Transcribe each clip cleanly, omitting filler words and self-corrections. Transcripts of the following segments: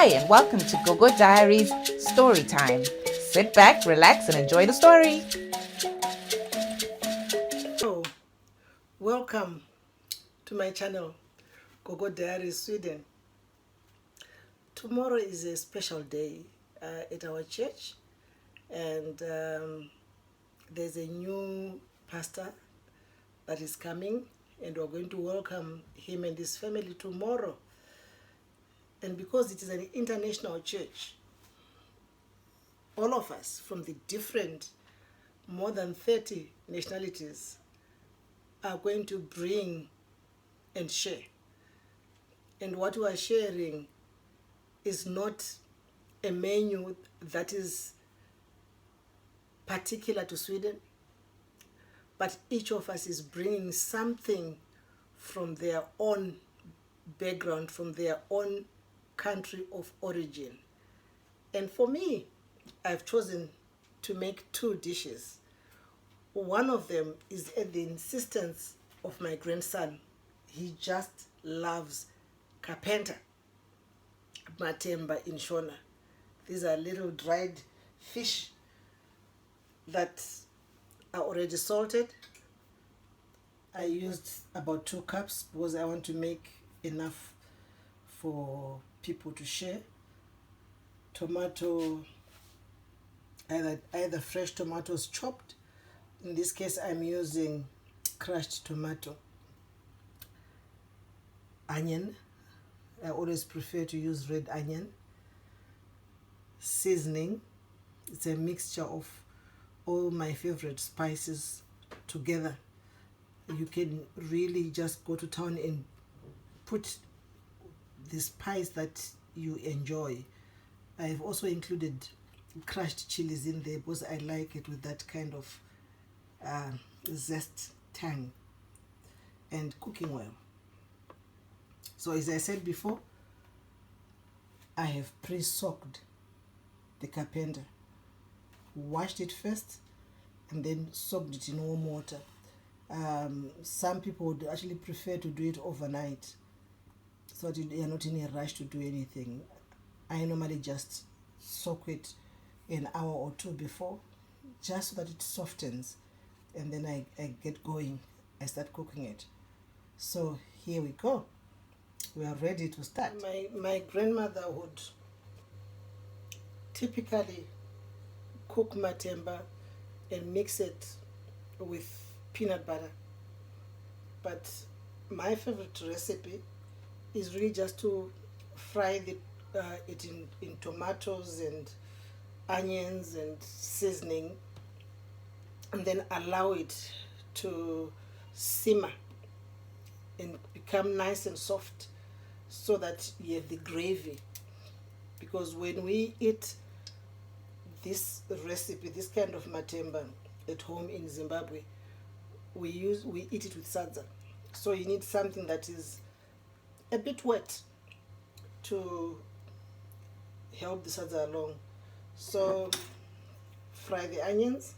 Hi, and welcome to Gogo Diaries Story Time. Sit back, relax, and enjoy the story. Hello, welcome to my channel, Gogo Diaries Sweden. Tomorrow is a special day at our church, and there's a new pastor that is coming, and we're going to welcome him and his family tomorrow. And because it is an international church, all of us from the different, more than 30 nationalities, are going to bring and share. And what we are sharing is not a menu that is particular to Sweden, but each of us is bringing something from their own background, from their own country of origin. And for me, I've chosen to make two dishes. One of them is at the insistence of my grandson. He just loves Kapenta, matemba in Shona. These are little dried fish that are already salted. I used about 2 cups because I want to make enough for people to share. Tomato, either fresh tomatoes chopped. In this case, I'm using crushed tomato. Onion, I always prefer to use red onion. Seasoning, it's a mixture of all my favorite spices together. You can really just go to town and put the spice that you enjoy. I've also included crushed chilies in there because I like it with that kind of zest tang, and cooking oil. So as I said before, I have pre-soaked the kapenta, washed it first and then soaked it in warm water. Some people would actually prefer to do it overnight so that you are not in a rush to do anything. I normally just soak it an hour or two before, just so that it softens, and then I get going. I start cooking it. So here we go. We are ready to start. My grandmother would typically cook matemba and mix it with peanut butter. But my favorite recipe is really just to fry it in tomatoes and onions and seasoning, and then allow it to simmer and become nice and soft so that you have the gravy. Because when we eat this recipe, this kind of matemba at home in Zimbabwe, we eat it with sadza. So you need something that is a bit wet to help the sadza along. So fry the onions.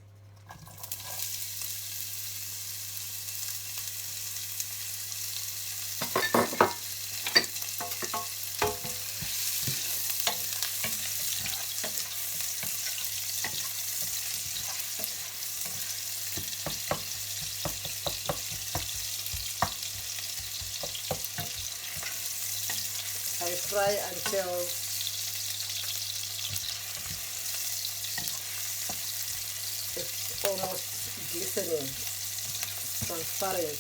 I fry until it's almost glistening, transparent.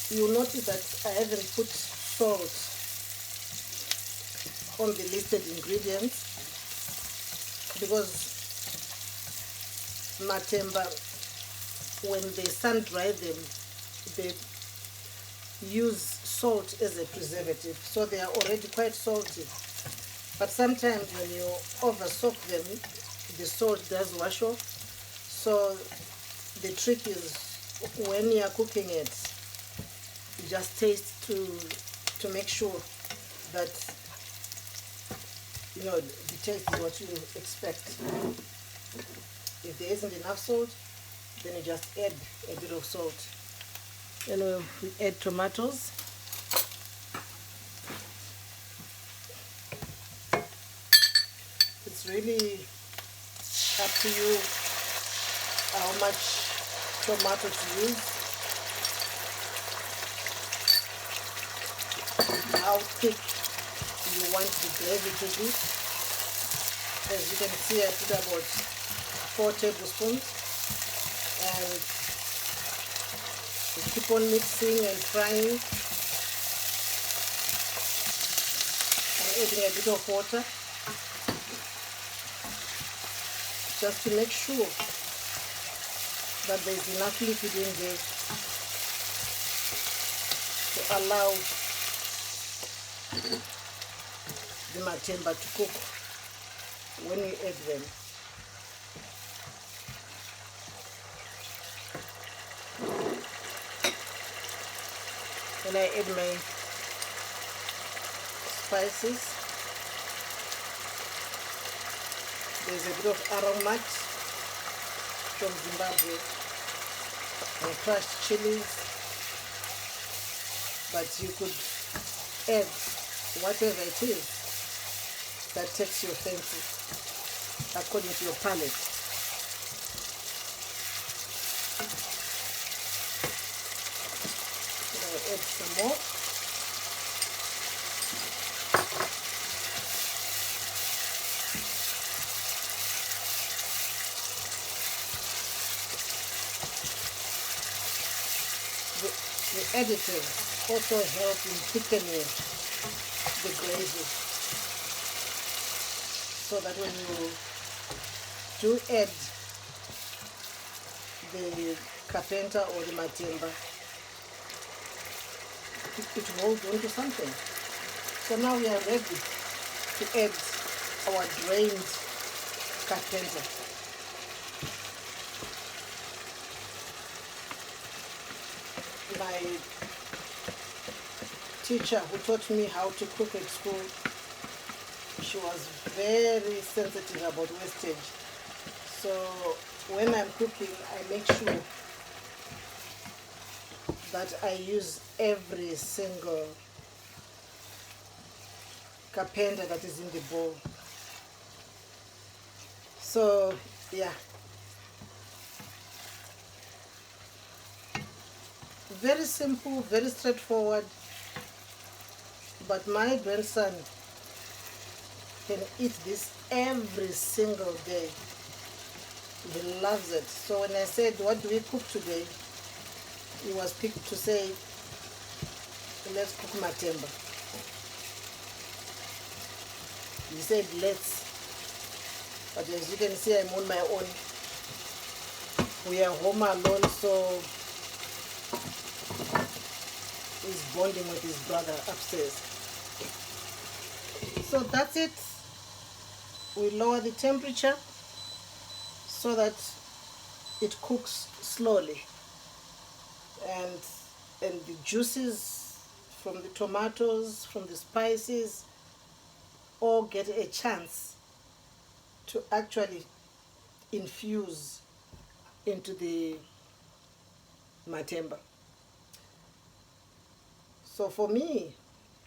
You'll notice that I haven't put salt on the listed ingredients because matemba, when they sun dry them, they use salt as a preservative, so they are already quite salty. But sometimes when you over soak them, the salt does wash off. So the trick is, when you are cooking it, you just taste to make sure that the taste is what you expect. If there isn't enough salt, then you just add a bit of salt. Then we add tomatoes. really up to you how much tomato to use, how thick you want the gravy to be. As you can see, I put about 4 tablespoons, and you keep on mixing and frying. I'm adding a bit of water just to make sure that there's enough liquid in there to allow the matemba to cook when we add them. When I add my spices, there's a bit of aromat from Zimbabwe and crushed chilies, but you could add whatever it is that takes your fancy according to your palate. I'll add some more. The additives also help in thickening the gravy, so that when you do add the kapenta or the matemba, it holds on to something. So now we are ready to add our drained kapenta. My teacher who taught me how to cook at school, she was very sensitive about wastage. So when I'm cooking, I make sure that I use every single kapenta that is in the bowl. So yeah, very simple, very straightforward, but my grandson can eat this every single day. He loves it. So when I said, what do we cook today? He was picked to say, let's cook matemba. He said, let's. But as you can see, I'm on my own. We are home alone, so he's bonding with his brother upstairs. So that's it. We lower the temperature so that it cooks slowly, and the juices from the tomatoes, from the spices, all get a chance to actually infuse into the matemba. So for me,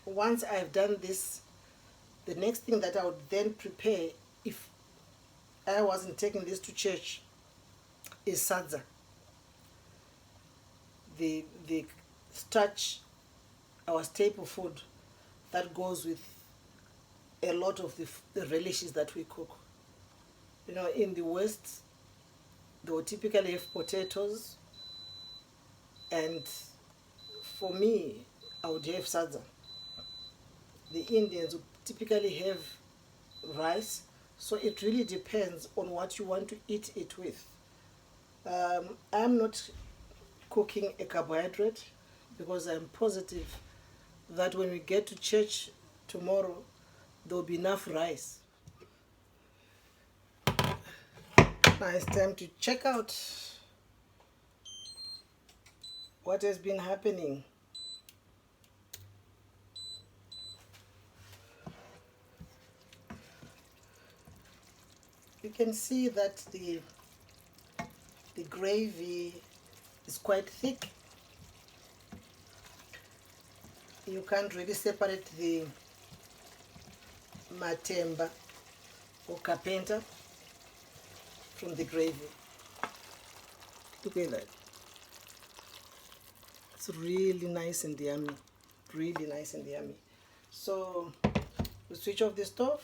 once I've done this, the next thing that I would then prepare, if I wasn't taking this to church, is sadza. The starch, our staple food that goes with a lot of the relishes that we cook. You know, in the West, they will typically have potatoes, and for me, I would have sadza. The Indians would typically have rice, so it really depends on what you want to eat it with. I'm not cooking a carbohydrate because I'm positive that when we get to church tomorrow, there will be enough rice. Now it's time to check out what has been happening. You can see that the gravy is quite thick. You can't really separate the matemba or Kapenta from the gravy. Look at that. It's really nice and yummy. Really nice and yummy. So we switch off the stove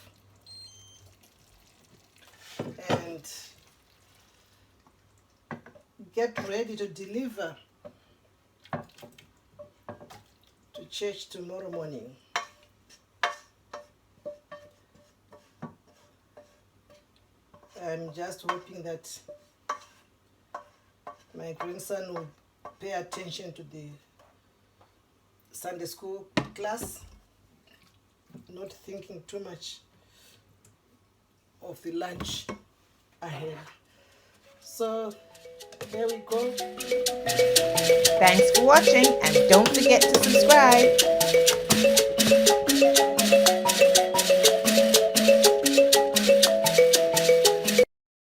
and get ready to deliver to church tomorrow morning. I'm just hoping that my grandson will pay attention to the Sunday school class, not thinking too much of the lunch ahead. So here we go. Thanks for watching and don't forget to subscribe.